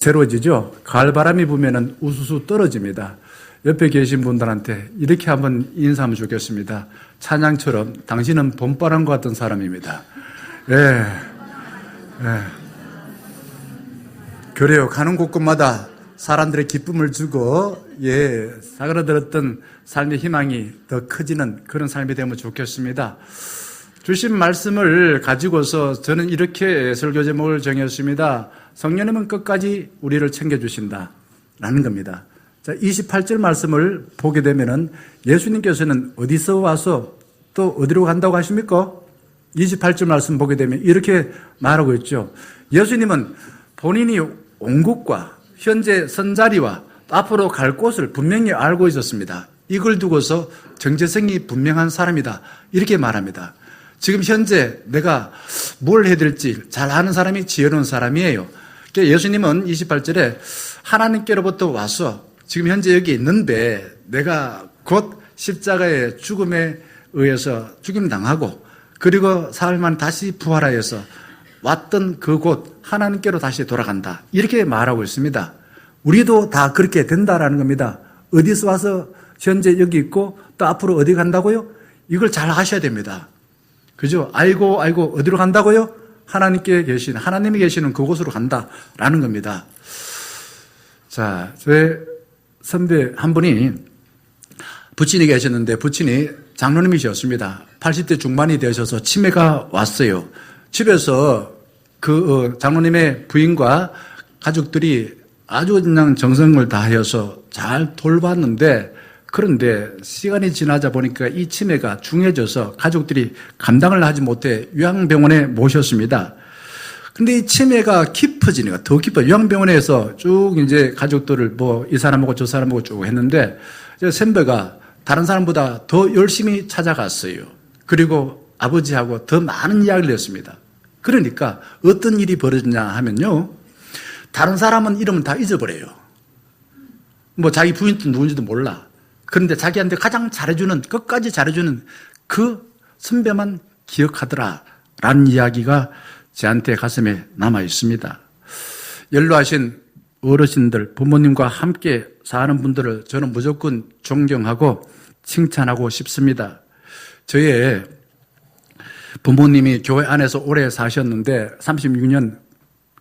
새로워지죠. 가을바람이 부면은 우수수 떨어집니다. 옆에 계신 분들한테 이렇게 한번 인사하면 좋겠습니다. 찬양처럼 당신은 봄바람과 같은 사람입니다. 예. 그래요. 가는 곳곳마다 사람들의 기쁨을 주고, 사그라들었던 삶의 희망이 더 커지는 그런 삶이 되면 좋겠습니다. 주신 말씀을 가지고서 저는 이렇게 설교 제목을 정했습니다. 성령님은 끝까지 우리를 챙겨주신다 라는 겁니다. 자, 28절 말씀을 보게 되면은 예수님께서는 어디서 와서 또 어디로 간다고 하십니까? 28절 말씀 보게 되면 이렇게 말하고 있죠. 예수님은 본인이 온 곳과 현재 선 자리와 앞으로 갈 곳을 분명히 알고 있었습니다. 이걸 두고서 정체성이 분명한 사람이다 이렇게 말합니다. 지금 현재 내가 뭘 해야 될지 잘 아는 사람이 지혜로운 사람이에요. 예수님은 28절에 하나님께로부터 와서 지금 현재 여기 있는데 내가 곧 십자가의 죽음에 의해서 죽임당하고 그리고 사흘만 다시 부활하여서 왔던 그곳 하나님께로 다시 돌아간다 이렇게 말하고 있습니다. 우리도 다 그렇게 된다라는 겁니다. 어디서 와서 현재 여기 있고 또 앞으로 어디 간다고요? 이걸 잘 아셔야 됩니다. 그죠? 알고 어디로 간다고요? 하나님이 계시는 그곳으로 간다라는 겁니다. 자, 저의 선배 한 분이 부친이 계셨는데 부친이 장로님이셨습니다. 80대 중반이 되셔서 치매가 왔어요. 집에서 그 장로님의 부인과 가족들이 아주 그냥 정성을 다하여서 잘 돌봤는데 그런데 시간이 지나자 보니까 이 치매가 중해져서 가족들이 감당을 하지 못해 요양병원에 모셨습니다. 근데 이 치매가 깊어지니까 더 깊어. 요양병원에서 쭉 이제 가족들을 이 사람하고 저 사람하고 쭉 했는데 선배가 다른 사람보다 더 열심히 찾아갔어요. 그리고 아버지하고 더 많은 이야기를 했습니다. 그러니까 어떤 일이 벌어지냐 하면요. 다른 사람은 이름은 다 잊어버려요. 자기 부인도 누군지도 몰라. 그런데 자기한테 가장 잘해주는, 끝까지 잘해주는 그 선배만 기억하더라라는 이야기가 저한테 가슴에 남아 있습니다. 연로하신 어르신들, 부모님과 함께 사는 분들을 저는 무조건 존경하고 칭찬하고 싶습니다. 저의 부모님이 교회 안에서 오래 사셨는데 36년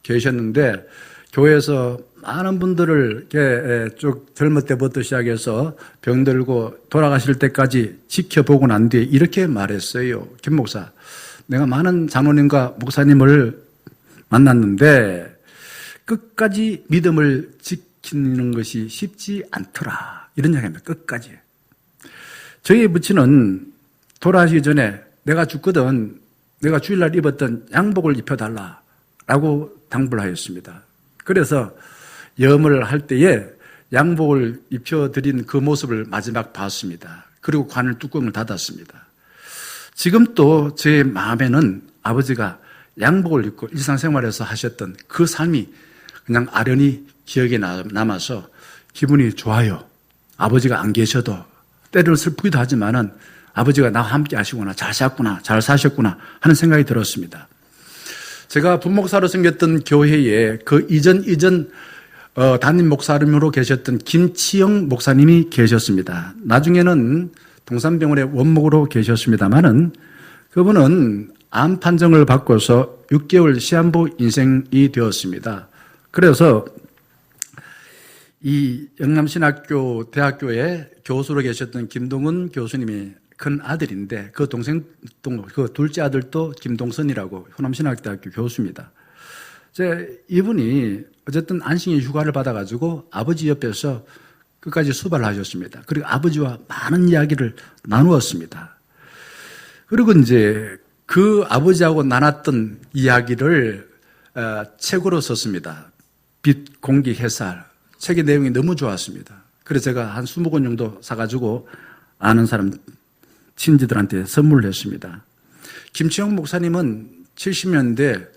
계셨는데 교회에서 많은 분들을 이렇게 쭉 젊을 때부터 시작해서 병들고 돌아가실 때까지 지켜보고 난 뒤에 이렇게 말했어요. 김 목사, 내가 많은 장로님과 목사님을 만났는데 끝까지 믿음을 지키는 것이 쉽지 않더라. 이런 이야기입니다. 끝까지. 저희 부친은 돌아가시기 전에 내가 죽거든 내가 주일날 입었던 양복을 입혀달라라고 당부를 하였습니다. 그래서 염을 할 때에 양복을 입혀드린 그 모습을 마지막 봤습니다. 그리고 관을 뚜껑을 닫았습니다. 지금 또 제 마음에는 아버지가 양복을 입고 일상생활에서 하셨던 그 삶이 그냥 아련히 기억에 남아서 기분이 좋아요. 아버지가 안 계셔도 때를 슬프기도 하지만은 아버지가 나와 함께 하시구나, 잘 샀구나, 잘 사셨구나 하는 생각이 들었습니다. 제가 분목사로 생겼던 교회에 그 이전 담임 목사님으로 계셨던 김치영 목사님이 계셨습니다. 나중에는 동산병원의 원목으로 계셨습니다만은 그분은 암 판정을 받고서 6개월 시한부 인생이 되었습니다. 그래서 이 영남신학교 대학교에 교수로 계셨던 김동은 교수님이 큰 아들인데 그 둘째 아들도 김동선이라고 호남신학대학교 교수입니다. 이분이 어쨌든 안식일 휴가를 받아가지고 아버지 옆에서 끝까지 수발을 하셨습니다. 그리고 아버지와 많은 이야기를 나누었습니다. 그리고 이제 그 아버지하고 나눴던 이야기를 책으로 썼습니다. 빛, 공기, 햇살. 책의 내용이 너무 좋았습니다. 그래서 제가 한 20권 정도 사가지고 아는 사람 친지들한테 선물을 했습니다. 김치영 목사님은 70년대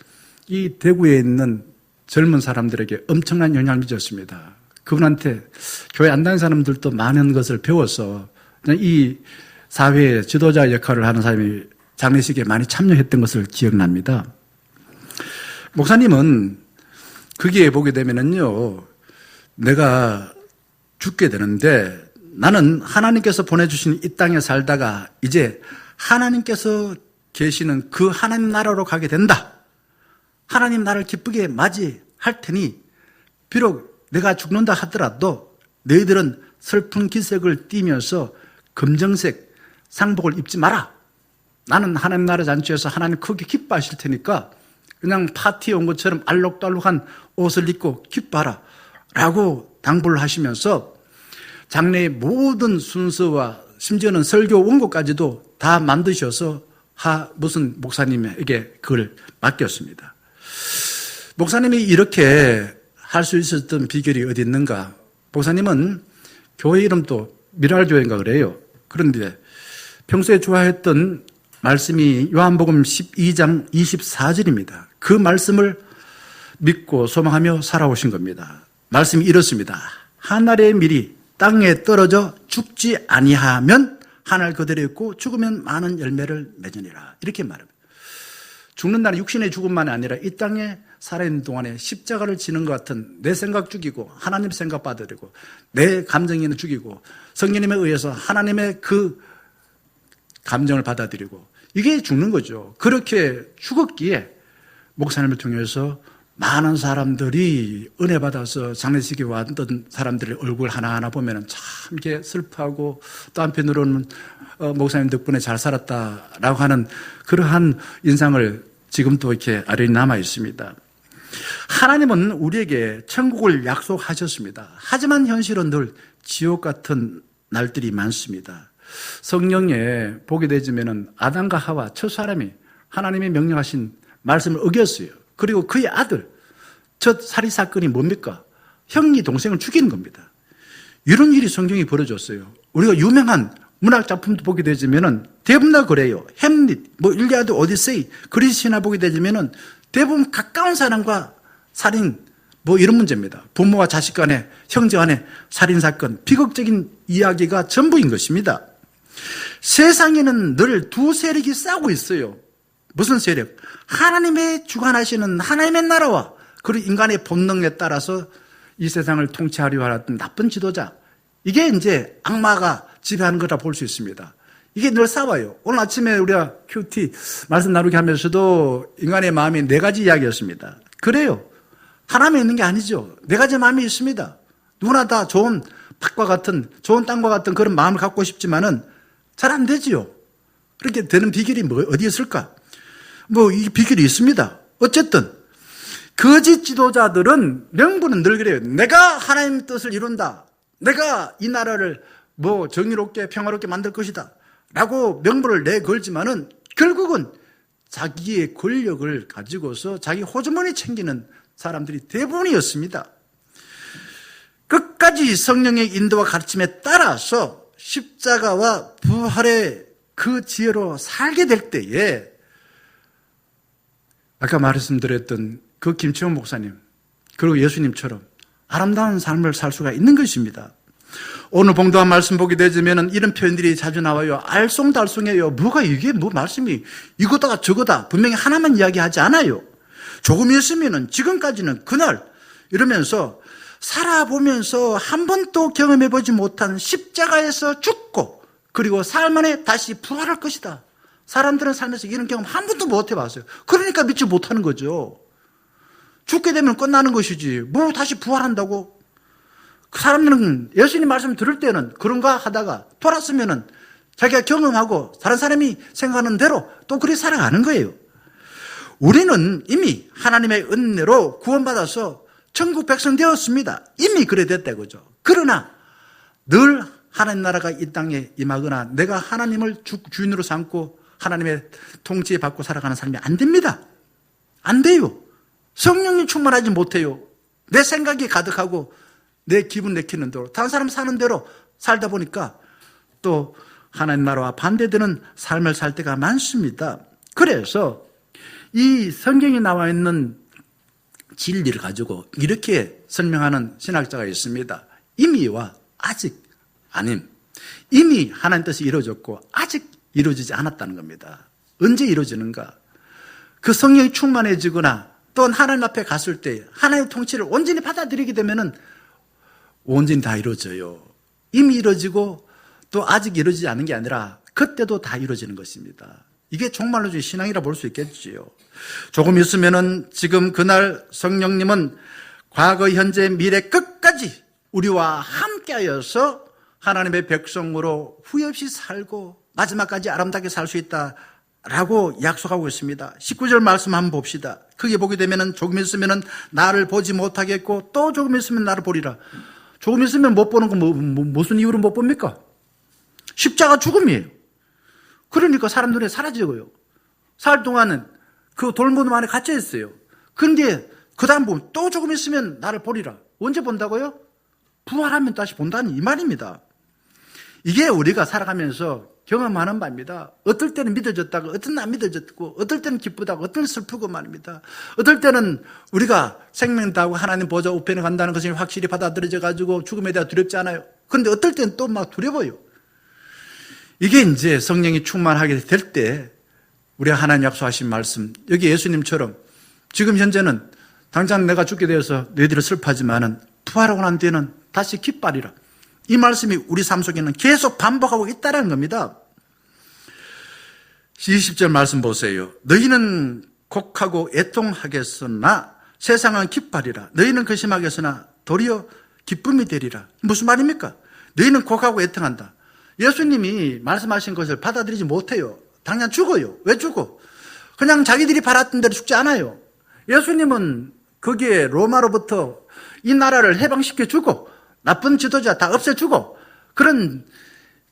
이 대구에 있는 젊은 사람들에게 엄청난 영향을 미쳤습니다. 그분한테 교회 안 다니는 사람들도 많은 것을 배워서 이 사회의 지도자 역할을 하는 사람이 장례식에 많이 참여했던 것을 기억납니다. 목사님은 거기에 보게 되면은요, 내가 죽게 되는데 나는 하나님께서 보내주신 이 땅에 살다가 이제 하나님께서 계시는 그 하나님 나라로 가게 된다. 하나님 나라를 기쁘게 맞이할 테니 비록 내가 죽는다 하더라도 너희들은 슬픈 기색을 띠면서 검정색 상복을 입지 마라. 나는 하나님 나라 잔치에서 하나님 크게 기뻐하실 테니까 그냥 파티에 온 것처럼 알록달록한 옷을 입고 기뻐하라 라고 당부를 하시면서 장래의 모든 순서와 심지어는 설교 원고까지도 다 만드셔서 무슨 목사님에게 그걸 맡겼습니다. 목사님이 이렇게 할 수 있었던 비결이 어디 있는가? 목사님은 교회 이름도 미랄교회인가 그래요. 그런데 평소에 좋아했던 말씀이 요한복음 12장 24절입니다. 그 말씀을 믿고 소망하며 살아오신 겁니다. 말씀이 이렇습니다. 한 알의 밀이 땅에 떨어져 죽지 아니하면 한 알 그대로 있고 죽으면 많은 열매를 맺으니라. 이렇게 말합니다. 죽는다는 육신의 죽음만이 아니라 이 땅에 살아있는 동안에 십자가를 지는 것 같은 내 생각 죽이고 하나님 생각 받아들이고 내 감정에는 죽이고 성령님에 의해서 하나님의 그 감정을 받아들이고 이게 죽는 거죠. 그렇게 죽었기에 목사님을 통해서 많은 사람들이 은혜 받아서 장례식에 왔던 사람들의 얼굴 하나하나 보면 참 이게 슬퍼하고 또 한편으로는 목사님 덕분에 잘 살았다라고 하는 그러한 인상을 지금도 이렇게 아련히 남아 있습니다. 하나님은 우리에게 천국을 약속하셨습니다. 하지만 현실은 늘 지옥 같은 날들이 많습니다. 성경에 보게 되지면은 아담과 하와 첫 사람이 하나님이 명령하신 말씀을 어겼어요. 그리고 그의 아들, 첫 살인 사건이 뭡니까? 형이 동생을 죽이는 겁니다. 이런 일이 성경이 벌어졌어요. 우리가 유명한 문학 작품도 보게 되지면은 대부분 다 그래요. 햄릿, 일리아드, 오디세이, 그리스 신화 보게 되지면은 대부분 가까운 사람과 살인, 이런 문제입니다. 부모와 자식 간에, 형제 간에 살인 사건, 비극적인 이야기가 전부인 것입니다. 세상에는 늘 두 세력이 싸우고 있어요. 무슨 세력? 하나님의 주관하시는 하나님의 나라와 그리고 인간의 본능에 따라서 이 세상을 통치하려 하던 나쁜 지도자. 이게 이제 악마가 지배하는 거라 볼 수 있습니다. 이게 늘 싸워요. 오늘 아침에 우리가 큐티 말씀 나누게 하면서도 인간의 마음이 4가지 이야기였습니다. 그래요. 하나만 있는 게 아니죠. 4가지 마음이 있습니다. 누구나 다 좋은 밭과 같은, 좋은 땅과 같은 그런 마음을 갖고 싶지만은 잘 안 되지요. 그렇게 되는 비결이 어디 있을까? 이 비결이 있습니다. 어쨌든 거짓 지도자들은 명분은 늘 그래요. 내가 하나님의 뜻을 이룬다. 내가 이 나라를 정의롭게 평화롭게 만들 것이다. 라고 명분을 내걸지만은 결국은 자기의 권력을 가지고서 자기 호주머니 챙기는 사람들이 대부분이었습니다. 끝까지 성령의 인도와 가르침에 따라서 십자가와 부활의 그 지혜로 살게 될 때에 아까 말씀드렸던 그 김치원 목사님 그리고 예수님처럼 아름다운 삶을 살 수가 있는 것입니다. 오늘 봉도한 말씀 보게 되면 이런 표현들이 자주 나와요. 알쏭달쏭해요. 뭐가 이게 말씀이 이거다 저거다 분명히 하나만 이야기하지 않아요. 조금 있으면은 지금까지는 그날 이러면서 살아보면서 한 번도 경험해보지 못한 십자가에서 죽고 그리고 삶 안에 다시 부활할 것이다. 사람들은 살면서 이런 경험 한 번도 못 해봤어요. 그러니까 믿지 못하는 거죠. 죽게 되면 끝나는 것이지 다시 부활한다고? 그 사람들은 예수님 말씀 들을 때는 그런가 하다가 돌았으면은 자기가 경험하고 다른 사람이 생각하는 대로 또 그렇게 살아가는 거예요. 우리는 이미 하나님의 은혜로 구원받아서 천국 백성 되었습니다. 이미 그래 됐다 그죠. 그러나 늘 하나님 나라가 이 땅에 임하거나 내가 하나님을 주인으로 삼고 하나님의 통치에 받고 살아가는 삶이 안 됩니다. 안 돼요. 성령이 충만하지 못해요. 내 생각이 가득하고 내 기분 내키는 대로 다른 사람 사는 대로 살다 보니까 또 하나님 나라와 반대되는 삶을 살 때가 많습니다. 그래서 이 성경에 나와 있는 진리를 가지고 이렇게 설명하는 신학자가 있습니다. 이미와 아직 아님. 이미 하나님 뜻이 이루어졌고 아직 이루어지지 않았다는 겁니다. 언제 이루어지는가? 그 성령이 충만해지거나 또 하나님 앞에 갔을 때 하나님의 통치를 온전히 받아들이게 되면은 온전히 다 이루어져요. 이미 이루어지고 또 아직 이루어지지 않은 게 아니라 그때도 다 이루어지는 것입니다. 이게 정말로 신앙이라 볼 수 있겠지요. 조금 있으면은 지금 그날 성령님은 과거, 현재, 미래 끝까지 우리와 함께하여서 하나님의 백성으로 후회 없이 살고 마지막까지 아름답게 살 수 있다라고 약속하고 있습니다. 19절 말씀 한번 봅시다. 크게 보게 되면은 조금 있으면은 나를 보지 못하겠고 또 조금 있으면 나를 보리라. 조금 있으면 못 보는 건 무슨 이유로 못 봅니까? 십자가 죽음이에요. 그러니까 사람 눈에 사라지고요. 살 동안은 그 돌무덤 안에 갇혀 있어요. 그런데 그 다음 보면 또 조금 있으면 나를 보리라. 언제 본다고요? 부활하면 다시 본다는 이 말입니다. 이게 우리가 살아가면서 경험하는 바입니다. 어떨 때는 믿어졌다고, 어떨 때는 안 믿어졌고, 어떨 때는 기쁘다고, 어떨 때는 슬프고 말입니다. 어떨 때는 우리가 생명 다하고 하나님 보좌 우편에 간다는 것을 확실히 받아들여져 가지고 죽음에 대해 두렵지 않아요. 그런데 어떨 때는 또 막 두려워요. 이게 이제 성령이 충만하게 될 때 우리가 하나님 약속하신 말씀, 여기 예수님처럼 지금 현재는 당장 내가 죽게 되어서 너희들은 슬퍼하지만은 부활하고 난 뒤에는 다시 기뻐하리라. 이 말씀이 우리 삶 속에는 계속 반복하고 있다는 겁니다. 20절 말씀 보세요. 너희는 곡하고 애통하겠으나 세상은 기뻐하리라. 너희는 근심하겠으나 도리어 기쁨이 되리라. 무슨 말입니까? 너희는 곡하고 애통한다. 예수님이 말씀하신 것을 받아들이지 못해요. 당장 죽어요. 왜 죽어? 그냥 자기들이 바랐던 대로 죽지 않아요. 예수님은 거기에 로마로부터 이 나라를 해방시켜 주고 나쁜 지도자 다 없애주고 그런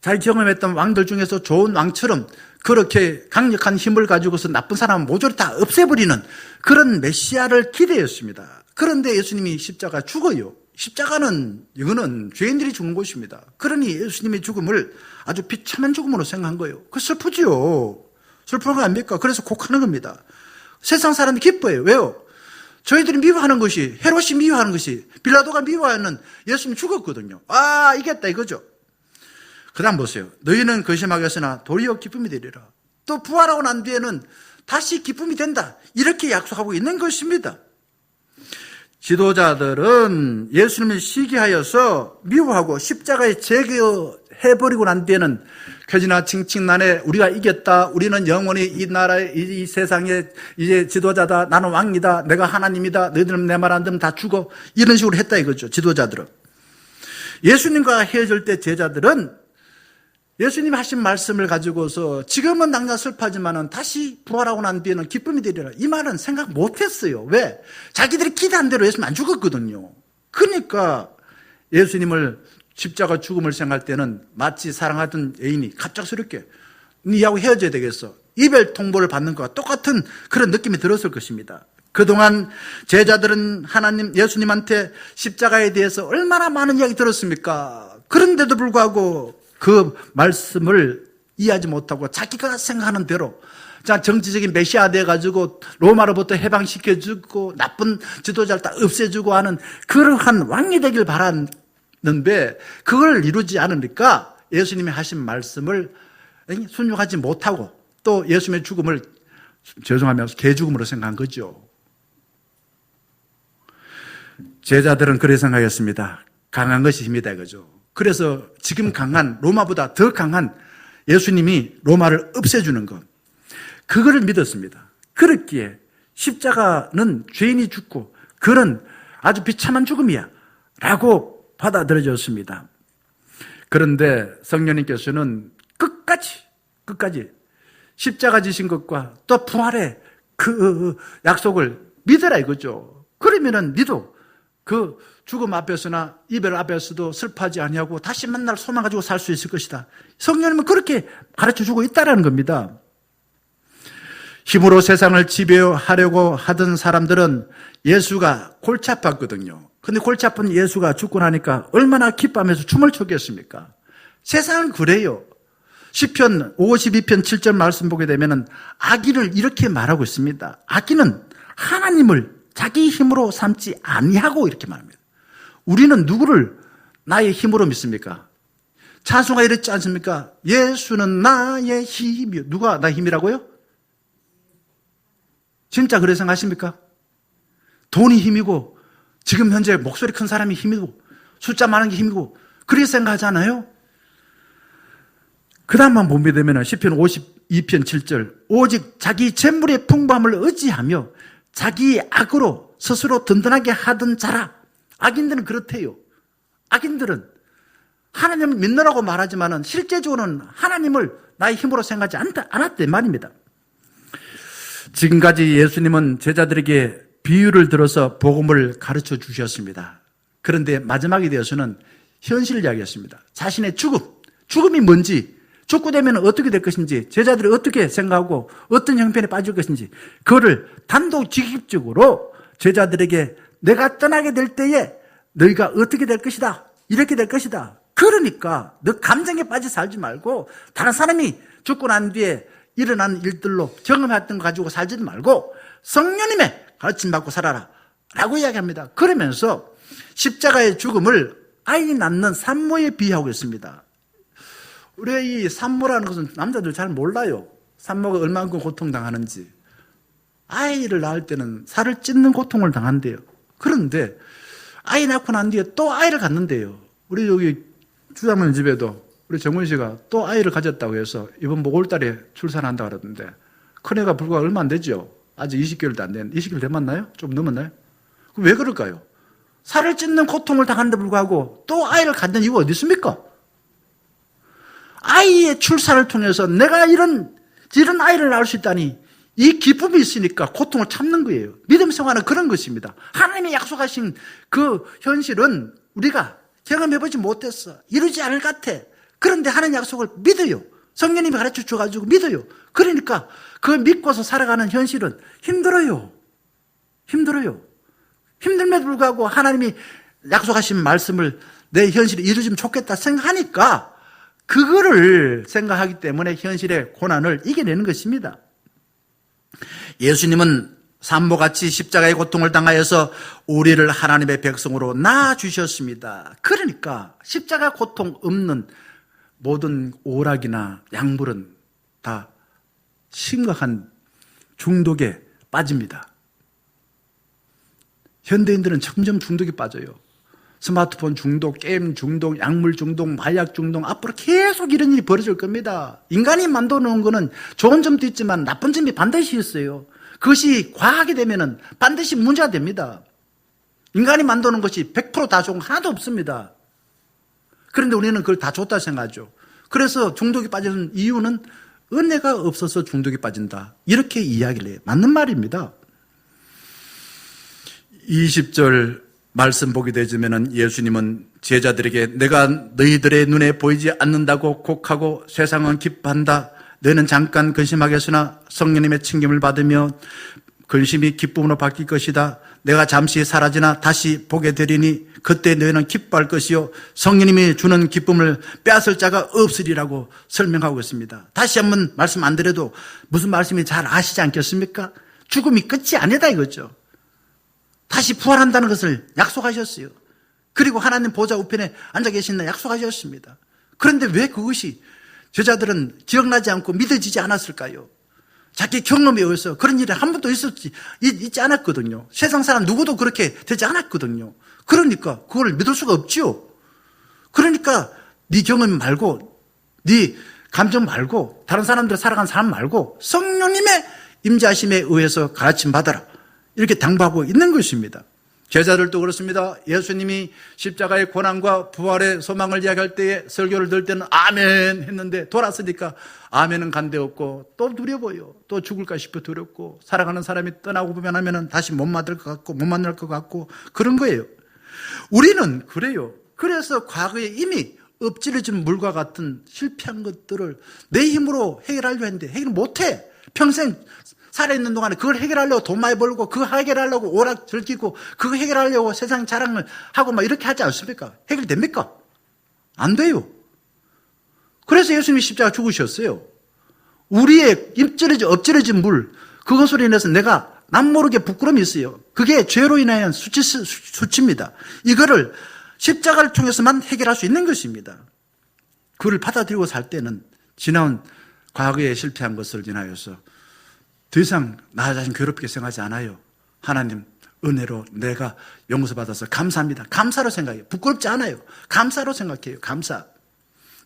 잘 경험했던 왕들 중에서 좋은 왕처럼 그렇게 강력한 힘을 가지고서 나쁜 사람은 모조리 다 없애버리는 그런 메시아를 기대했습니다. 그런데 예수님이 십자가 죽어요. 십자가는 이거는 죄인들이 죽는 곳입니다. 그러니 예수님의 죽음을 아주 비참한 죽음으로 생각한 거예요. 그 슬프지요. 슬픈 거 아닙니까? 그래서 곡하는 겁니다. 세상 사람이 기뻐해요. 왜요? 저희들이 미워하는 것이, 헤롯이 미워하는 것이, 빌라도가 미워하는 예수님이 죽었거든요. 아, 이겼다 이거죠. 그 다음 보세요. 너희는 근심하겠으나 도리어 기쁨이 되리라. 또 부활하고 난 뒤에는 다시 기쁨이 된다. 이렇게 약속하고 있는 것입니다. 지도자들은 예수님을 시기하여서 미워하고 십자가에 제거해버리고 난 뒤에는 쾌지나 칭칭난에 우리가 이겼다. 우리는 영원히 이 나라에 이 세상에 이제 지도자다. 나는 왕이다. 내가 하나님이다. 너희들은 내 말 안 들으면 다 죽어. 이런 식으로 했다 이거죠. 지도자들은. 예수님과 헤어질 때 제자들은 예수님이 하신 말씀을 가지고서 지금은 당장 슬퍼하지만은 다시 부활하고 난 뒤에는 기쁨이 되리라. 이 말은 생각 못했어요. 왜? 자기들이 기대한 대로 예수님 안 죽었거든요. 그러니까 예수님을 십자가 죽음을 생각할 때는 마치 사랑하던 애인이 갑작스럽게 니하고 헤어져야 되겠어. 이별 통보를 받는 것과 똑같은 그런 느낌이 들었을 것입니다. 그동안 제자들은 하나님 예수님한테 십자가에 대해서 얼마나 많은 이야기 들었습니까? 그런데도 불구하고 그 말씀을 이해하지 못하고 자기가 생각하는 대로 자 정치적인 메시아 돼가지고 로마로부터 해방시켜주고 나쁜 지도자를 다 없애주고 하는 그러한 왕이 되길 바랐는데 그걸 이루지 않으니까 예수님이 하신 말씀을 순종하지 못하고 또 예수님의 죽음을 죄송하면서 개죽음으로 생각한 거죠. 제자들은 그렇게 생각했습니다. 강한 것이 힘이다 이거죠. 그래서 지금 강한 로마보다 더 강한 예수님이 로마를 없애주는 것 그거를 믿었습니다. 그렇기에 십자가는 죄인이 죽고 그런 아주 비참한 죽음이야 라고 받아들여졌습니다. 그런데 성령님께서는 끝까지 십자가 지신 것과 또 부활의 그 약속을 믿어라 이거죠. 그러면은 니도 그 죽음 앞에서나 이별 앞에서도 슬퍼하지 아니하고 다시 만날 소망 가지고 살 수 있을 것이다. 성령님은 그렇게 가르쳐주고 있다는 겁니다. 힘으로 세상을 지배하려고 하던 사람들은 예수가 골치 아팠거든요. 근데 골치 아픈 예수가 죽고 나니까 얼마나 기뻐하면서 춤을 췄겠습니까? 세상은 그래요. 시편 52편 7절 말씀 보게 되면은 악인을 이렇게 말하고 있습니다. 악인은 하나님을 자기 힘으로 삼지 아니하고 이렇게 말합니다. 우리는 누구를 나의 힘으로 믿습니까? 찬송가 이랬지 않습니까? 예수는 나의 힘이요. 누가 나의 힘이라고요? 진짜 그래 생각하십니까? 돈이 힘이고, 지금 현재 목소리 큰 사람이 힘이고, 숫자 많은 게 힘이고, 그렇게 생각하잖아요? 그 다음만 보게 되면 시편 52편 7절, 오직 자기 재물의 풍부함을 의지하며 자기 악으로 스스로 든든하게 하던 자라. 악인들은 그렇대요. 악인들은 하나님을 믿느라고 말하지만 실제적으로는 하나님을 나의 힘으로 생각하지 않았대 말입니다. 지금까지 예수님은 제자들에게 비유를 들어서 복음을 가르쳐 주셨습니다. 그런데 마지막에 되어서는 현실을 이야기했습니다. 자신의 죽음이 뭔지, 죽고 되면 어떻게 될 것인지, 제자들이 어떻게 생각하고 어떤 형편에 빠질 것인지, 그거를 단도직입적으로 제자들에게 내가 떠나게 될 때에 너희가 어떻게 될 것이다, 이렇게 될 것이다. 그러니까 너 감정에 빠져 살지 말고 다른 사람이 죽고 난 뒤에 일어난 일들로 경험했던 거 가지고 살지도 말고 성령님의 가르침 받고 살아라 라고 이야기합니다. 그러면서 십자가의 죽음을 아이 낳는 산모에 비유하고 있습니다. 우리가 이 산모라는 것은 남자들 잘 몰라요. 산모가 얼마만큼 고통당하는지. 아이를 낳을 때는 살을 찢는 고통을 당한대요. 그런데 아이 낳고 난 뒤에 또 아이를 갖는데요. 우리 여기 주장님 집에도 우리 정문 씨가 또 아이를 가졌다고 해서 이번 5월달에 출산한다 그러던데, 큰애가 불과 얼마 안 되죠. 아직 20개월도 안 된, 20개월 돼맞나요? 좀 넘었나요? 그럼 왜 그럴까요? 살을 찢는 고통을 당하는데 불구하고 또 아이를 갖는 이유가 어디 있습니까? 아이의 출산을 통해서 내가 이런 아이를 낳을 수 있다니, 이 기쁨이 있으니까 고통을 참는 거예요. 믿음 생활은 그런 것입니다. 하나님이 약속하신 그 현실은 우리가 경험해보지 못했어. 이루지 않을 것 같아. 그런데 하나님 약속을 믿어요. 성령님이 가르쳐 줘가지고 믿어요. 그러니까 그 믿고서 살아가는 현실은 힘들어요. 힘들면도 불구하고 하나님이 약속하신 말씀을 내 현실에 이루어지면 좋겠다 생각하니까 그거를 생각하기 때문에 현실의 고난을 이겨내는 것입니다. 예수님은 산모같이 십자가의 고통을 당하여서 우리를 하나님의 백성으로 낳아주셨습니다. 그러니까 십자가 고통 없는 모든 오락이나 약물은 다 심각한 중독에 빠집니다. 현대인들은 점점 중독에 빠져요. 스마트폰 중독, 게임 중독, 약물 중독, 마약 중독, 앞으로 계속 이런 일이 벌어질 겁니다. 인간이 만들어 놓은 거는 좋은 점도 있지만 나쁜 점이 반드시 있어요. 그것이 과하게 되면 반드시 문제가 됩니다. 인간이 만드는 것이 100% 다 좋은 거 하나도 없습니다. 그런데 우리는 그걸 다 좋다 생각하죠. 그래서 중독에 빠지는 이유는 은혜가 없어서 중독에 빠진다, 이렇게 이야기를 해요. 맞는 말입니다. 20절 말씀 보게 되면 예수님은 제자들에게 내가 너희들의 눈에 보이지 않는다고 곡하고 세상은 기뻐한다. 너희는 잠깐 근심하겠으나 성령님의 칭김을 받으며 근심이 기쁨으로 바뀔 것이다. 내가 잠시 사라지나 다시 보게 되리니 그때 너희는 기뻐할 것이요 성령님이 주는 기쁨을 빼앗을 자가 없으리라고 설명하고 있습니다. 다시 한번 말씀 안 드려도 무슨 말씀인지 잘 아시지 않겠습니까? 죽음이 끝이 아니다 이거죠. 다시 부활한다는 것을 약속하셨어요. 그리고 하나님 보좌 우편에 앉아 계신다 약속하셨습니다. 그런데 왜 그것이 제자들은 기억나지 않고 믿어지지 않았을까요? 자기 경험에 의해서 그런 일이 한 번도 있지 않았거든요. 세상 사람 누구도 그렇게 되지 않았거든요. 그러니까 그걸 믿을 수가 없죠. 그러니까 네 경험 말고, 네 감정 말고, 다른 사람들 살아간 사람 말고 성령님의 임재하심에 의해서 가르침 받아라, 이렇게 당부하고 있는 것입니다. 제자들도 그렇습니다. 예수님이 십자가의 고난과 부활의 소망을 이야기할 때에 설교를 들 때는 아멘 했는데 돌았으니까 아멘은 간데없고 또 두려워요. 또 죽을까 싶어 두렵고, 살아가는 사람이 떠나고 보면 하면은 다시 못 만날 것 같고 못 만날 것 같고 그런 거예요. 우리는 그래요. 그래서 과거에 이미 엎질러진 물과 같은 실패한 것들을 내 힘으로 해결하려고 했는데 해결 못해. 평생 살아있는 동안에 그걸 해결하려고 돈 많이 벌고 그거 해결하려고 오락 즐기고 그거 해결하려고 세상 자랑을 하고 막 이렇게 하지 않습니까? 해결됩니까? 안 돼요. 그래서 예수님이 십자가 죽으셨어요. 우리의 엎질러진 물, 그것으로 인해서 내가 남모르게 부끄러움이 있어요. 그게 죄로 인한 수치입니다. 이거를 십자가를 통해서만 해결할 수 있는 것입니다. 그걸 받아들이고 살 때는 지나온 과거에 실패한 것을 인하여서 더 이상 나 자신 괴롭게 생각하지 않아요. 하나님 은혜로 내가 용서받아서 감사합니다. 감사로 생각해요. 부끄럽지 않아요. 감사로 생각해요. 감사.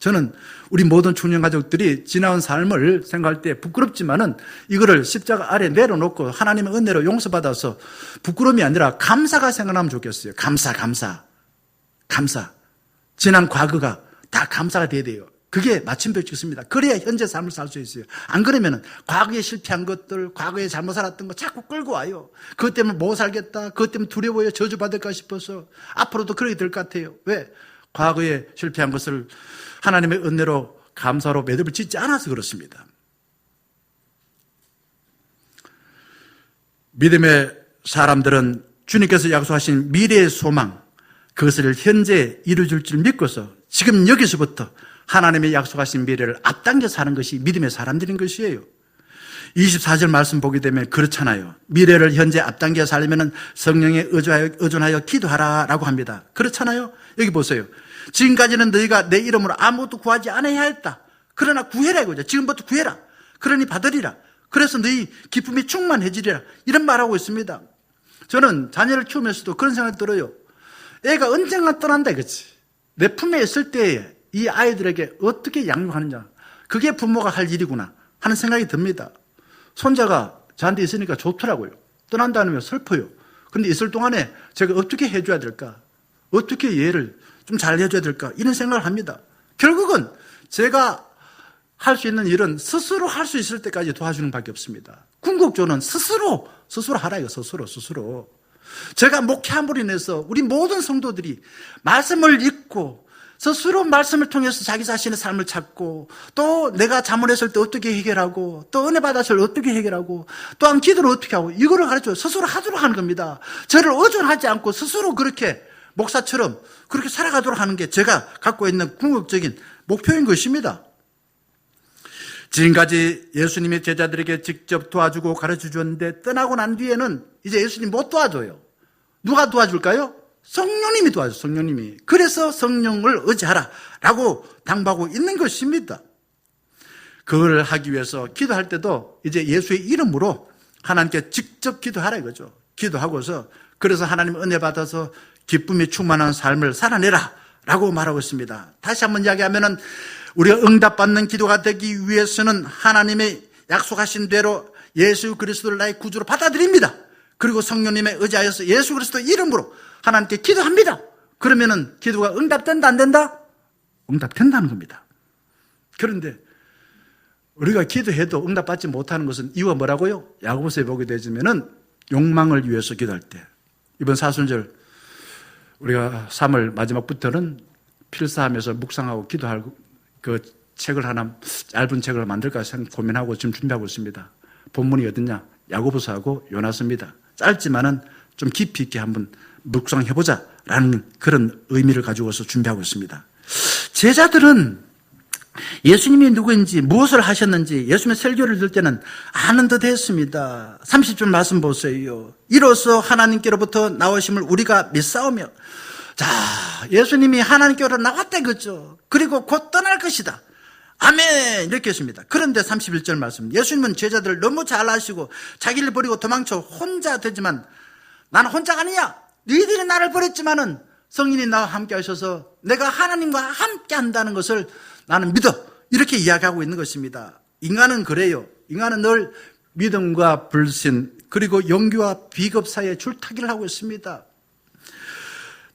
저는 우리 모든 청년 가족들이 지나온 삶을 생각할 때 부끄럽지만은 이거를 십자가 아래 내려놓고 하나님의 은혜로 용서받아서 부끄러움이 아니라 감사가 생각나면 좋겠어요. 감사. 지난 과거가 다 감사가 돼야 돼요. 그게 마침표 찍습니다. 그래야 현재 삶을 살 수 있어요. 안 그러면은 과거에 실패한 것들, 과거에 잘못 살았던 거 자꾸 끌고 와요. 그것 때문에 못 살겠다. 그것 때문에 두려워요. 저주받을까 싶어서. 앞으로도 그렇게 될 것 같아요. 왜? 과거에 실패한 것을 하나님의 은혜로 감사로 매듭을 짓지 않아서 그렇습니다. 믿음의 사람들은 주님께서 약속하신 미래의 소망, 그것을 현재 이루어질 줄 믿고서 지금 여기서부터 하나님의 약속하신 미래를 앞당겨 사는 것이 믿음의 사람들인 것이에요. 24절 말씀 보게 되면 그렇잖아요. 미래를 현재 앞당겨 살려면 성령에 의존하여 기도하라라고 합니다. 그렇잖아요. 여기 보세요. 지금까지는 너희가 내 이름으로 아무것도 구하지 않아야 했다. 그러나 구해라 이거죠. 지금부터 구해라. 그러니 받으리라. 그래서 너희 기쁨이 충만해지리라. 이런 말하고 있습니다. 저는 자녀를 키우면서도 그런 생각이 들어요. 애가 언젠가 떠난다 이거지. 내 품에 있을 때에 이 아이들에게 어떻게 양육하느냐. 그게 부모가 할 일이구나 하는 생각이 듭니다. 손자가 저한테 있으니까 좋더라고요. 떠난다는 게 슬퍼요. 그런데 있을 동안에 제가 어떻게 해줘야 될까? 어떻게 얘를 좀 잘 해줘야 될까? 이런 생각을 합니다. 결국은 제가 할 수 있는 일은 스스로 할 수 있을 때까지 도와주는 밖에 없습니다. 궁극적으로는 스스로 하라 이거 스스로. 제가 목회함으로 인해서 우리 모든 성도들이 말씀을 읽고 스스로 말씀을 통해서 자기 자신의 삶을 찾고 또 내가 자문했을 때 어떻게 해결하고 또 은혜 받았을 때 어떻게 해결하고 또한 기도를 어떻게 하고 이거를 가르쳐요. 스스로 하도록 하는 겁니다. 저를 의존하지 않고 스스로 그렇게 목사처럼 그렇게 살아가도록 하는 게 제가 갖고 있는 궁극적인 목표인 것입니다. 지금까지 예수님이 제자들에게 직접 도와주고 가르쳐 주었는데 떠나고 난 뒤에는 이제 예수님 못 도와줘요. 누가 도와줄까요? 성령님이 도와줘요. 성령님이. 그래서 성령을 의지하라 라고 당부하고 있는 것입니다. 그걸 하기 위해서 기도할 때도 이제 예수의 이름으로 하나님께 직접 기도하라 이거죠. 기도하고서 그래서 하나님 은혜 받아서 기쁨이 충만한 삶을 살아내라 라고 말하고 있습니다. 다시 한번 이야기하면은 우리가 응답받는 기도가 되기 위해서는 하나님의 약속하신 대로 예수 그리스도를 나의 구주로 받아들입니다. 그리고 성령님의 의지하여서 예수 그리스도 이름으로 하나님께 기도합니다. 그러면은 기도가 응답된다 안 된다? 응답된다는 겁니다. 그런데 우리가 기도해도 응답받지 못하는 것은 이유가 뭐라고요? 야고보서에 보게 되면은 욕망을 위해서 기도할 때 이번 사순절 우리가 3월 마지막부터는 필사하면서 묵상하고 기도하고 그 책을 하나 짧은 책을 만들까 고민하고 지금 준비하고 있습니다. 본문이 어딨냐? 야고보서하고 요나서입니다. 짧지만은 좀 깊이 있게 한번 묵상해보자라는 그런 의미를 가지고서 준비하고 있습니다. 제자들은 예수님이 누구인지 무엇을 하셨는지 예수님의 설교를 들을 때는 아는 듯 했습니다. 30절 말씀 보세요. 이로써 하나님께로부터 나오심을 우리가 믿사오며 자, 예수님이 하나님께로 나왔다 그죠. 그리고 곧 떠날 것이다. 아멘 이렇게 했습니다. 그런데 31절 말씀 예수님은 제자들을 너무 잘 아시고 자기를 버리고 도망쳐 혼자 되지만 나는 혼자가 아니야. 너희들이 나를 버렸지만은 성인이 나와 함께 하셔서 내가 하나님과 함께 한다는 것을 나는 믿어. 이렇게 이야기하고 있는 것입니다. 인간은 그래요. 인간은 늘 믿음과 불신 그리고 용기와 비겁 사이에 줄타기를 하고 있습니다.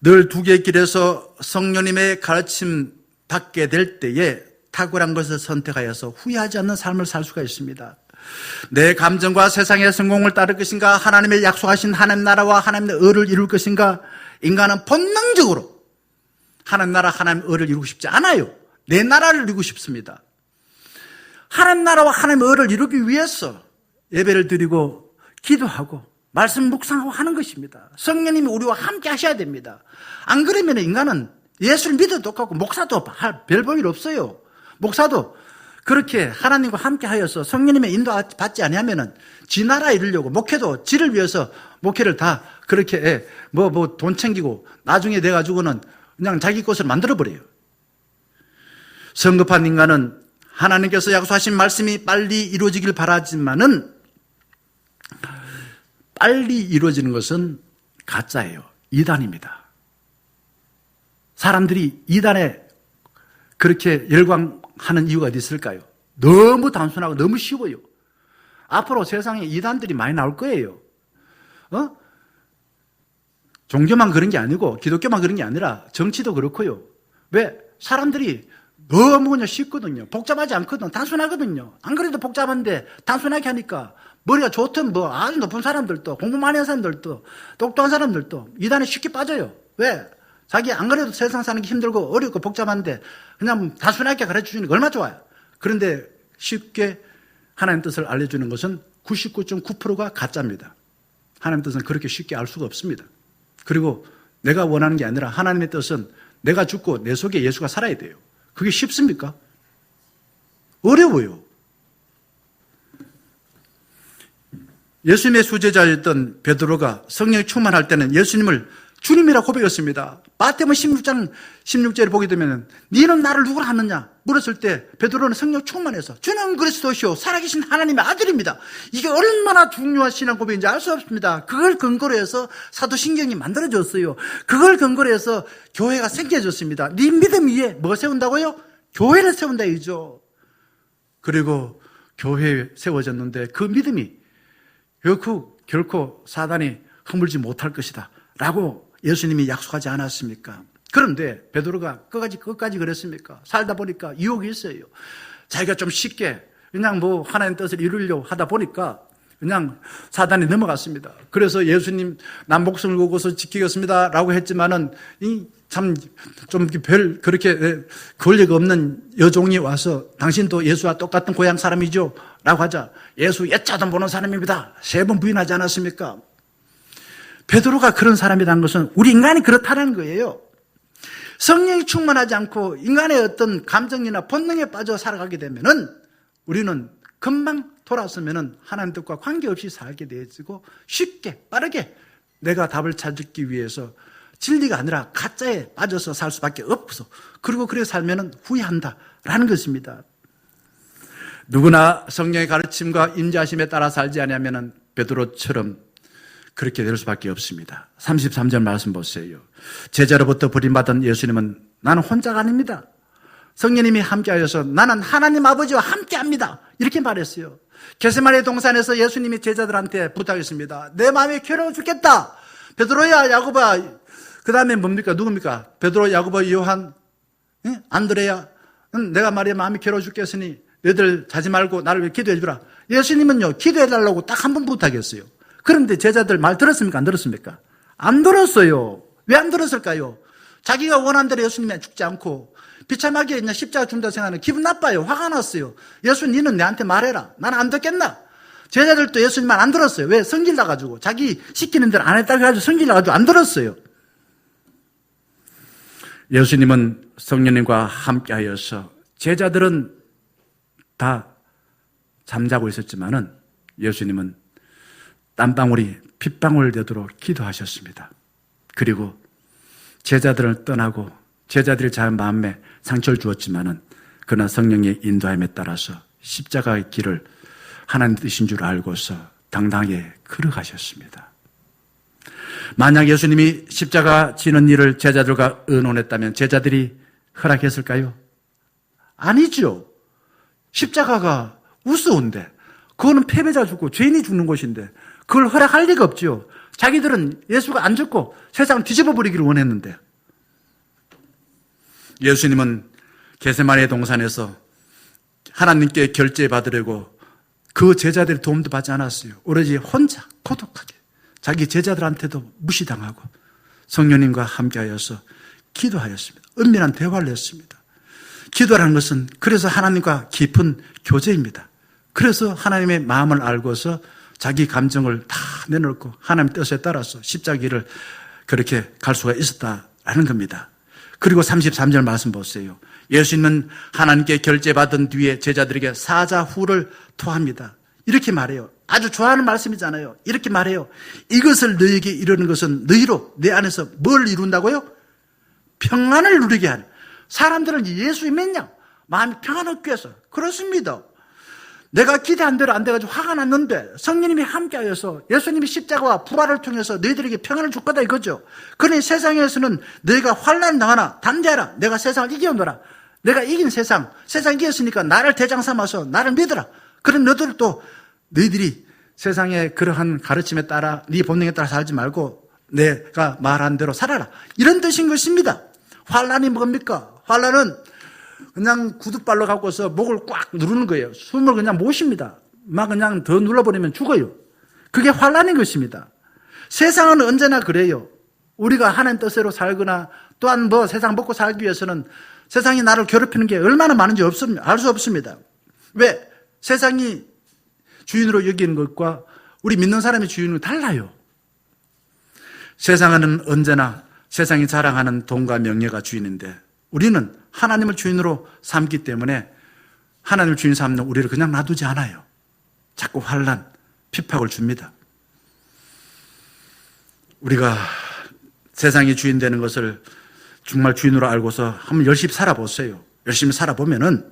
늘 두 개의 길에서 성령님의 가르침 받게 될 때에 탁월한 것을 선택하여서 후회하지 않는 삶을 살 수가 있습니다. 내 감정과 세상의 성공을 따를 것인가 하나님의 약속하신 하나님 나라와 하나님의 의를 이룰 것인가 인간은 본능적으로 하나님 나라 하나님 의를 이루고 싶지 않아요. 내 나라를 이루고 싶습니다. 하나님 나라와 하나님의 의를 이루기 위해서 예배를 드리고 기도하고 말씀 묵상하고 하는 것입니다. 성령님이 우리와 함께 하셔야 됩니다. 안 그러면 인간은 예수를 믿어도 똑같고 목사도 할 별 볼 일 없어요. 목사도 그렇게 하나님과 함께 하여서 성령님의 인도 받지 아니하면은 지 나라 이루려고 목회도 지를 위해서 목회를 다 그렇게 돈 챙기고 나중에 돼 가지고는 그냥 자기 것을 만들어 버려요. 성급한 인간은 하나님께서 약속하신 말씀이 빨리 이루어지길 바라지만은 빨리 이루어지는 것은 가짜예요. 이단입니다. 사람들이 이단에 그렇게 열광하는 이유가 어디 있을까요? 너무 단순하고 너무 쉬워요. 앞으로 세상에 이단들이 많이 나올 거예요. 종교만 그런 게 아니고 기독교만 그런 게 아니라 정치도 그렇고요. 왜? 사람들이 너무 그냥 쉽거든요. 복잡하지 않거든. 단순하거든요. 안 그래도 복잡한데 단순하게 하니까 머리가 좋든 뭐 아주 높은 사람들도 공부 많이 한 사람들도 똑똑한 사람들도 이단에 쉽게 빠져요. 왜? 자기 안 그래도 세상 사는 게 힘들고 어렵고 복잡한데 그냥 단순하게 가르쳐주는 게 얼마나 좋아요. 그런데 쉽게 하나님 뜻을 알려주는 것은 99.9%가 가짜입니다. 하나님 뜻은 그렇게 쉽게 알 수가 없습니다. 그리고 내가 원하는 게 아니라 하나님의 뜻은 내가 죽고 내 속에 예수가 살아야 돼요. 그게 쉽습니까? 어려워요. 예수님의 수제자였던 베드로가 성령이 충만할 때는 예수님을 주님이라 고백했습니다. 마태복음 16장 16절을 보게 되면 너는 나를 누구라 하느냐 물었을 때 베드로는 성령 충만해서 주는 그리스도시요 살아계신 하나님의 아들입니다. 이게 얼마나 중요한 신앙 고백인지 알 수 없습니다. 그걸 근거로 해서 사도신경이 만들어졌어요. 그걸 근거로 해서 교회가 생겨졌습니다. 네 믿음 위에 뭐 세운다고요? 교회를 세운다 이죠. 그리고 교회에 세워졌는데 그 믿음이 결코 사단이 허물지 못할 것이다 라고 예수님이 약속하지 않았습니까? 그런데 베드로가 끝까지 그랬습니까? 살다 보니까 유혹이 있어요. 자기가 좀 쉽게 그냥 뭐 하나님 뜻을 이루려고 하다 보니까 그냥 사단이 넘어갔습니다. 그래서 예수님 난 목숨을 걸고서 지키겠습니다 라고 했지만은 참 좀 별 그렇게 권리가 없는 여종이 와서 당신도 예수와 똑같은 고향 사람이죠 라고 하자 예수 옛자도 보는 사람입니다. 3번 부인하지 않았습니까? 베드로가 그런 사람이라는 것은 우리 인간이 그렇다는 거예요. 성령이 충만하지 않고 인간의 어떤 감정이나 본능에 빠져 살아가게 되면은 우리는 금방 돌아서면은 하나님 뜻과 관계없이 살게 되어지고 쉽게 빠르게 내가 답을 찾기 위해서 진리가 아니라 가짜에 빠져서 살 수밖에 없어. 그리고 그렇게 살면은 후회한다라는 것입니다. 누구나 성령의 가르침과 인자심에 따라 살지 않으면은 베드로처럼 그렇게 될 수밖에 없습니다. 33절 말씀 보세요. 제자로부터 버림받은 예수님은 나는 혼자가 아닙니다. 성령님이 함께하여서 나는 하나님 아버지와 함께합니다. 이렇게 말했어요. 겟세마네 동산에서 예수님이 제자들한테 부탁했습니다. 내 마음이 괴로워 죽겠다. 베드로야, 야고보야, 그 다음에 뭡니까? 누굽니까? 베드로, 야고보, 요한, 안드레야. 내가 말이야 마음이 괴로워 죽겠으니 너희들 자지 말고 나를 위해 기도해 주라. 예수님은요 기도해 달라고 딱 한 번 부탁했어요. 그런데 제자들 말 들었습니까? 안 들었습니까? 안 들었어요. 왜 안 들었을까요? 자기가 원한 대로 예수님이 죽지 않고 비참하게 그냥 십자가 준다 생각하면 기분 나빠요. 화가 났어요. 예수 니는 내한테 말해라. 나는 안 듣겠나? 제자들도 예수님 말 안 들었어요. 왜? 성질 나가지고 자기 시키는 대로 안 했다고 해가지고 성질 나가지고 안 들었어요. 예수님은 성령님과 함께하여서 제자들은 다 잠자고 있었지만은 예수님은 땀방울이 핏방울 되도록 기도하셨습니다. 그리고 제자들을 떠나고 제자들이 자기 마음에 상처를 주었지만은 그러나 성령의 인도함에 따라서 십자가의 길을 하나님 뜻인 줄 알고서 당당하게 걸어가셨습니다. 만약 예수님이 십자가 지는 일을 제자들과 의논했다면 제자들이 허락했을까요? 아니죠. 십자가가 우스운데 그거는 패배자 죽고 죄인이 죽는 곳인데 그걸 허락할 리가 없죠. 자기들은 예수가 안 죽고 세상을 뒤집어 버리기를 원했는데 예수님은 겟세마네 동산에서 하나님께 결제받으려고 그 제자들의 도움도 받지 않았어요. 오로지 혼자 고독하게 자기 제자들한테도 무시당하고 성령님과 함께하여서 기도하였습니다. 은밀한 대화를 했습니다. 기도라는 것은 그래서 하나님과 깊은 교제입니다. 그래서 하나님의 마음을 알고서 자기 감정을 다 내놓고 하나님의 뜻에 따라서 십자가를 그렇게 갈 수가 있었다라는 겁니다. 그리고 33절 말씀 보세요. 예수님은 하나님께 결제받은 뒤에 제자들에게 사자후를 토합니다. 이렇게 말해요. 아주 좋아하는 말씀이잖아요. 이렇게 말해요. 이것을 너희에게 이루는 것은 너희로 내 안에서 뭘 이룬다고요? 평안을 누리게 하는. 사람들은 예수 믿냐? 마음이 평안없게 해서 그렇습니다. 내가 기대한 대로 안 돼가지고 화가 났는데 성령님이 함께하여서 예수님이 십자가와 부활을 통해서 너희들에게 평안을 줄 거다 이거죠. 그러니 세상에서는 너희가 환난 당하나 담대하라. 내가 세상을 이겨노라. 내가 이긴 세상 이겼으니까 나를 대장 삼아서 나를 믿어라. 그런 너희들도 너희들이 세상의 그러한 가르침에 따라 네 본능에 따라 살지 말고 내가 말한 대로 살아라. 이런 뜻인 것입니다. 환난이 뭡니까? 환난은 그냥 구두발로 갖고서 목을 꽉 누르는 거예요. 숨을 그냥 못 쉽니다. 막 그냥 더 눌러버리면 죽어요. 그게 환난인 것입니다. 세상은 언제나 그래요. 우리가 하나님 뜻대로 살거나 또한 세상 먹고 살기 위해서는 세상이 나를 괴롭히는 게 얼마나 많은지 알 수 없습니다. 왜? 세상이 주인으로 여기는 것과 우리 믿는 사람의 주인은 달라요. 세상은 언제나 세상이 자랑하는 돈과 명예가 주인인데 우리는 하나님을 주인으로 삼기 때문에 하나님을 주인 삼는 우리를 그냥 놔두지 않아요. 자꾸 환난, 핍박을 줍니다. 우리가 세상이 주인 되는 것을 정말 주인으로 알고서 한번 열심히 살아보세요. 열심히 살아보면은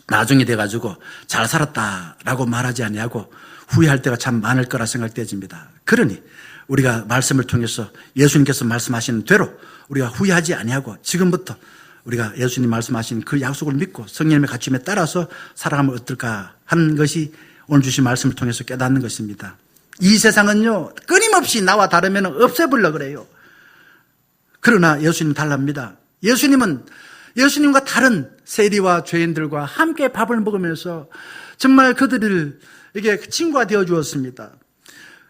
나중에 돼가지고 잘 살았다라고 말하지 아니하고 후회할 때가 참 많을 거라 생각되집니다. 그러니 우리가 말씀을 통해서 예수님께서 말씀하시는 대로 우리가 후회하지 아니하고 지금부터 우리가 예수님 말씀하신 그 약속을 믿고 성령님의 가르침에 따라서 살아가면 어떨까 하는 것이 오늘 주신 말씀을 통해서 깨닫는 것입니다. 이 세상은요 끊임없이 나와 다르면 없애버리려고 그래요. 그러나 예수님은 달랍니다. 예수님은 예수님과 다른 세리와 죄인들과 함께 밥을 먹으면서 정말 그들을 이게 친구가 되어 주었습니다.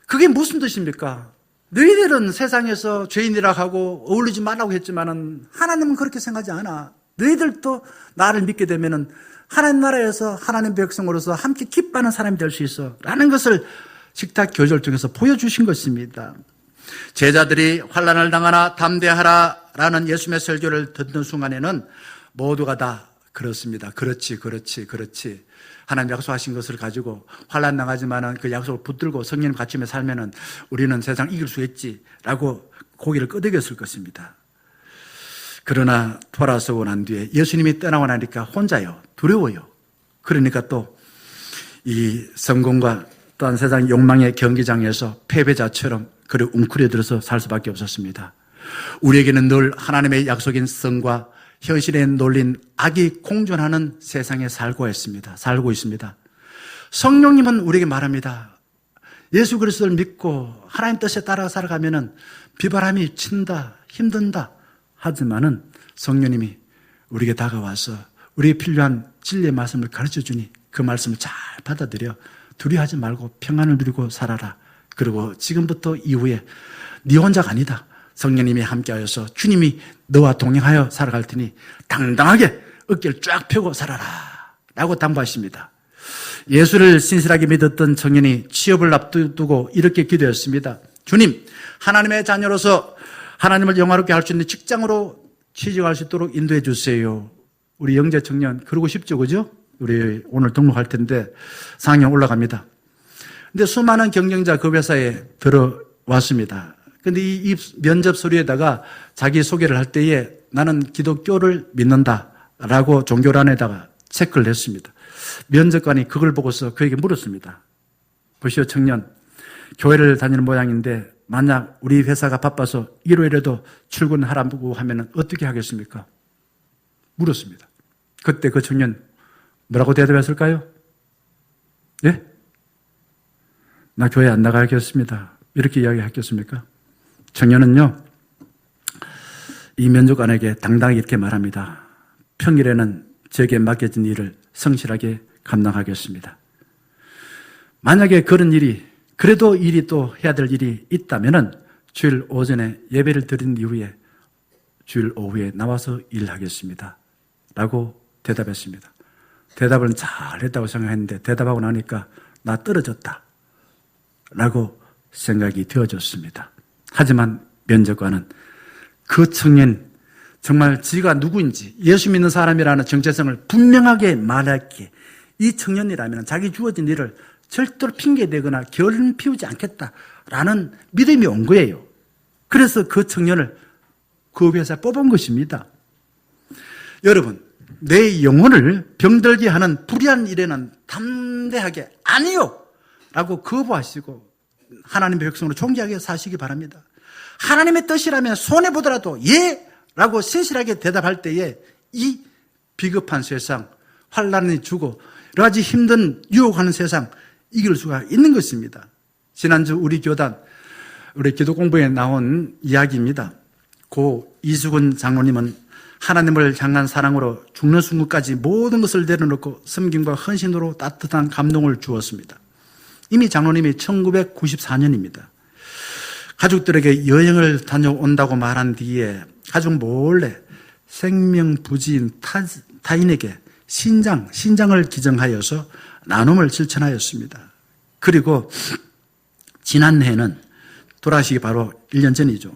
그게 무슨 뜻입니까? 너희들은 세상에서 죄인이라 하고 어울리지 말라고 했지만은 하나님은 그렇게 생각하지 않아. 너희들도 나를 믿게 되면은 하나님 나라에서 하나님 백성으로서 함께 기뻐하는 사람이 될 수 있어. 라는 것을 식탁 교제를 통해서 보여주신 것입니다. 제자들이 환난을 당하나 담대하라 라는 예수님의 설교를 듣는 순간에는 모두가 다 그렇습니다. 그렇지. 하나님 약속하신 것을 가지고 환난 당하지만은 그 약속을 붙들고 성령 가르침에 살면은 우리는 세상 이길 수 있지라고 고개를 끄덕였을 것입니다. 그러나 돌아서고 난 뒤에 예수님이 떠나고 나니까 혼자요. 두려워요. 그러니까 또 이 성공과 또한 세상 욕망의 경기장에서 패배자처럼 그를 웅크려들어서 살 수밖에 없었습니다. 우리에게는 늘 하나님의 약속인 성과 현실에 놀린 악이 공존하는 세상에 살고 있습니다. 성령님은 우리에게 말합니다. 예수 그리스도를 믿고 하나님 뜻에 따라 살아가면은 비바람이 친다, 힘든다. 하지만은 성령님이 우리에게 다가와서 우리에게 필요한 진리의 말씀을 가르쳐 주니 그 말씀을 잘 받아들여 두려워하지 말고 평안을 누리고 살아라. 그리고 지금부터 이후에 네 혼자가 아니다. 성령님이 함께하여서 주님이 너와 동행하여 살아갈 테니 당당하게 어깨를 쫙 펴고 살아라 라고 당부하십니다. 예수를 신실하게 믿었던 청년이 취업을 앞두고 이렇게 기도했습니다. 주님, 하나님의 자녀로서 하나님을 영화롭게 할 수 있는 직장으로 취직할 수 있도록 인도해 주세요. 우리 영재 청년 그러고 싶죠, 그죠? 우리 오늘 등록할 텐데 4학년 올라갑니다. 근데 수많은 경쟁자 그 회사에 들어왔습니다. 근데 이 면접 서류에다가 자기 소개를 할 때에 나는 기독교를 믿는다라고 종교란에다가 체크를 했습니다. 면접관이 그걸 보고서 그에게 물었습니다. 보시오 청년, 교회를 다니는 모양인데 만약 우리 회사가 바빠서 일요일에도 출근하라고 하면 어떻게 하겠습니까? 물었습니다. 그때 그 청년 뭐라고 대답했을까요? 예? 나 교회 안 나가겠습니다. 이렇게 이야기했겠습니까? 청년은요, 이 면접관에게 당당하게 이렇게 말합니다. 평일에는 제게 맡겨진 일을 성실하게 감당하겠습니다. 만약에 그런 일이, 그래도 일이 또 해야 될 일이 있다면은 주일 오전에 예배를 드린 이후에 주일 오후에 나와서 일하겠습니다. 라고 대답했습니다. 대답은 잘 했다고 생각했는데 대답하고 나니까 나 떨어졌다. 라고 생각이 되어졌습니다. 하지만 면접관은 그 청년 정말 지가 누구인지 예수 믿는 사람이라는 정체성을 분명하게 말했기에 이 청년이라면 자기 주어진 일을 절대로 핑계대거나 결 피우지 않겠다라는 믿음이 온 거예요. 그래서 그 청년을 그 회사에 뽑은 것입니다. 여러분, 내 영혼을 병들게 하는 불의한 일에는 담대하게 아니요! 라고 거부하시고 하나님의 백성으로 존귀하게 사시기 바랍니다. 하나님의 뜻이라면 손해보더라도 예! 라고 신실하게 대답할 때에 이 비겁한 세상, 환난이 주고 여러 가지 힘든 유혹하는 세상 이길 수가 있는 것입니다. 지난주 우리 교단 우리 기도 공부에 나온 이야기입니다. 고 이수근 장로님은 하나님을 향한 사랑으로 죽는 순간까지 모든 것을 내려놓고 섬김과 헌신으로 따뜻한 감동을 주었습니다. 이미 장로님이 1994년입니다. 가족들에게 여행을 다녀온다고 말한 뒤에 가족 몰래 생명부지인 타인에게 신장을 기증하여서 나눔을 실천하였습니다. 그리고 지난해는 돌아가시기 바로 1년 전이죠.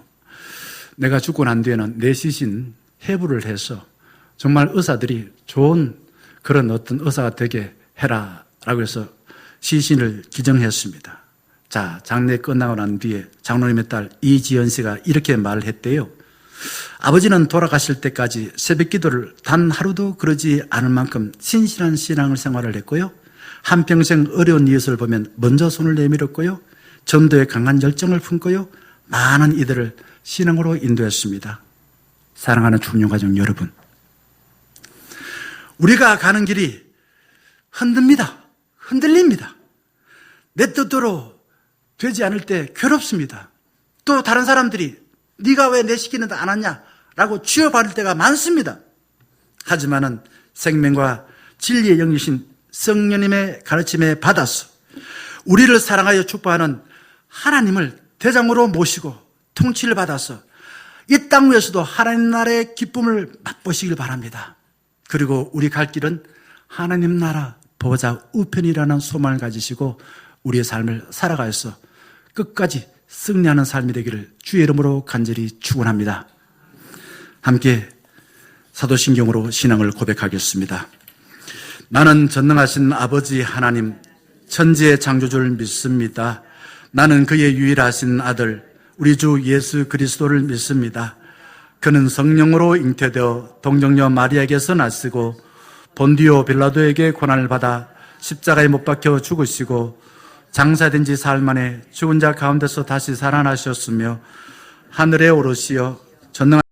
내가 죽고 난 뒤에는 내 시신 해부를 해서 정말 의사들이 좋은 그런 어떤 의사가 되게 해라 라고 해서 시신을 기증했습니다. 자, 장례 끝나고 난 뒤에 장로님의 딸 이지연 씨가 이렇게 말을 했대요. 아버지는 돌아가실 때까지 새벽 기도를 단 하루도 그러지 않을 만큼 신실한 신앙을 생활을 했고요. 한평생 어려운 이웃을 보면 먼저 손을 내밀었고요. 전도에 강한 열정을 품고요. 많은 이들을 신앙으로 인도했습니다. 사랑하는 충녀가족 여러분, 우리가 가는 길이 흔들립니다. 내 뜻대로 되지 않을 때 괴롭습니다. 또 다른 사람들이 네가 왜 내 시키는데 안 왔냐? 라고 취업할 때가 많습니다. 하지만은 생명과 진리의 영이신 성령님의 가르침에 받아서 우리를 사랑하여 축복하는 하나님을 대장으로 모시고 통치를 받아서 이 땅 위에서도 하나님 나라의 기쁨을 맛보시길 바랍니다. 그리고 우리 갈 길은 하나님 나라 보좌 우편이라는 소망을 가지시고 우리의 삶을 살아가서 끝까지 승리하는 삶이 되기를 주의 이름으로 간절히 축원합니다. 함께 사도신경으로 신앙을 고백하겠습니다. 나는 전능하신 아버지 하나님 천지의 창조주를 믿습니다. 나는 그의 유일하신 아들 우리 주 예수 그리스도를 믿습니다. 그는 성령으로 잉태되어 동정녀 마리아에게서 나시고 본디오 빌라도에게 고난을 받아 십자가에 못 박혀 죽으시고 장사된 지 사흘 만에 죽은 자 가운데서 다시 살아나셨으며 하늘에 오르시어 전능하신